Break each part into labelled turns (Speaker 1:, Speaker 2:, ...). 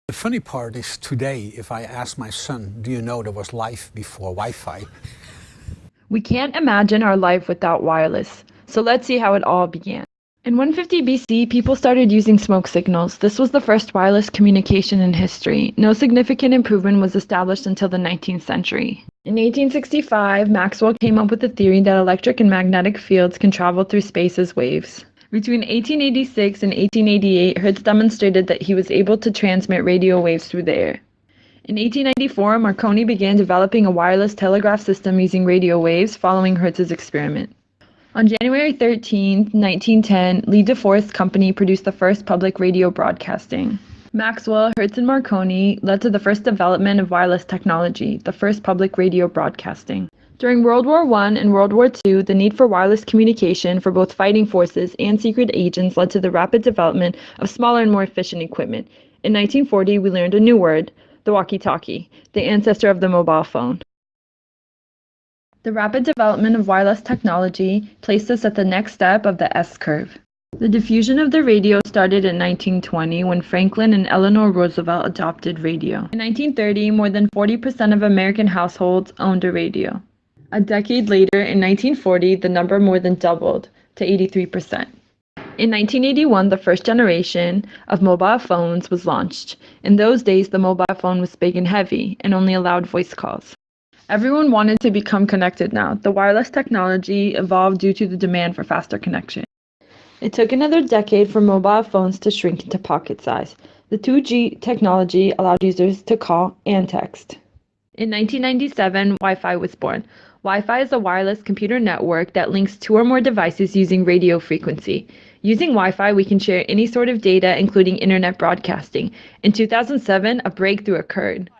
Speaker 1: The funny part is today, if I ask my son, do you know there was life before Wi-Fi?
Speaker 2: We can't imagine our life without wireless, so let's see how it all began. In 150 BC, people started using smoke signals. This was the first wireless communication in history. No significant improvement was established until the 19th century. In 1865, Maxwell came up with the theory that electric and magnetic fields can travel through space as waves. Between 1886 and 1888, Hertz demonstrated that he was able to transmit radio waves through the air. In 1894, Marconi began developing a wireless telegraph system using radio waves following Hertz's experiment. On January 13, 1910, Lee De Forest Company produced the first public radio broadcasting. Maxwell, Hertz, and Marconi led to the first development of wireless technology, the first public radio broadcasting. During World War I and World War II, the need for wireless communication for both fighting forces and secret agents led to the rapid development of smaller and more efficient equipment. In 1940, we learned a new word, the walkie-talkie, the ancestor of the mobile phone. The rapid development of wireless technology placed us at the next step of the S-curve. The diffusion of the radio started in 1920 when Franklin and Eleanor Roosevelt adopted radio. In 1930, more than 40% of American households owned a radio. A decade later, in 1940, the number more than doubled to 83%. In 1981, the first generation of mobile phones was launched. In those days, the mobile phone was big and heavy and only allowed voice calls. Everyone wanted to become connected now. The wireless technology evolved due to the demand for faster connection. It took another decade for mobile phones to shrink into pocket size. The 2G technology allowed users to call and text. In 1997, Wi-Fi was born. Wi-Fi is a wireless computer network that links two or more devices using radio frequency. Using Wi-Fi, we can share any sort of data, including internet broadcasting. In 2007, a breakthrough occurred.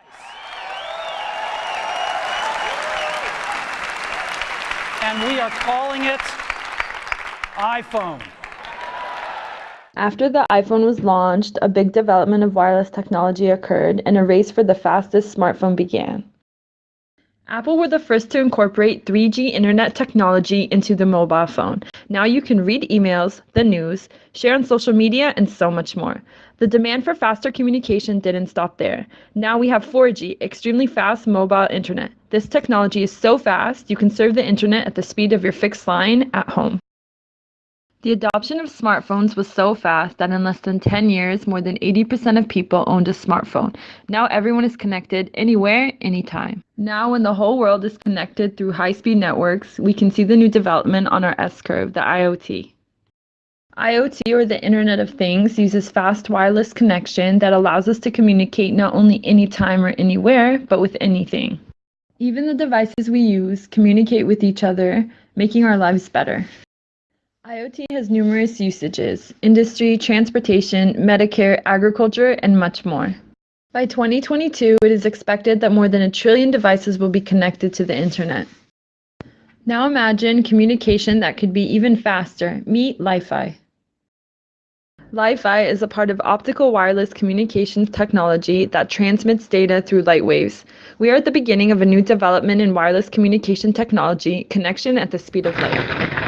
Speaker 3: And we are calling it iPhone.
Speaker 2: After the iPhone was launched, a big development of wireless technology occurred, and a race for the fastest smartphone began. Apple were the first to incorporate 3G internet technology into the mobile phone. Now you can read emails, the news, share on social media, and so much more. The demand for faster communication didn't stop there. Now we have 4G, extremely fast mobile internet. This technology is so fast, you can surf the internet at the speed of your fixed line at home. The adoption of smartphones was so fast that in less than 10 years, more than 80% of people owned a smartphone. Now everyone is connected anywhere, anytime. Now when the whole world is connected through high-speed networks, we can see the new development on our S-curve, the IoT. IoT, or the Internet of Things, uses fast wireless connection that allows us to communicate not only anytime or anywhere, but with anything. Even the devices we use communicate with each other, making our lives better. IoT has numerous usages: industry, transportation, Medicare, agriculture, and much more. By 2022, it is expected that more than 1 trillion devices will be connected to the internet. Now imagine communication that could be even faster. Meet Li-Fi. Li-Fi is a part of optical wireless communications technology that transmits data through light waves. We are at the beginning of a new development in wireless communication technology, connection at the speed of light.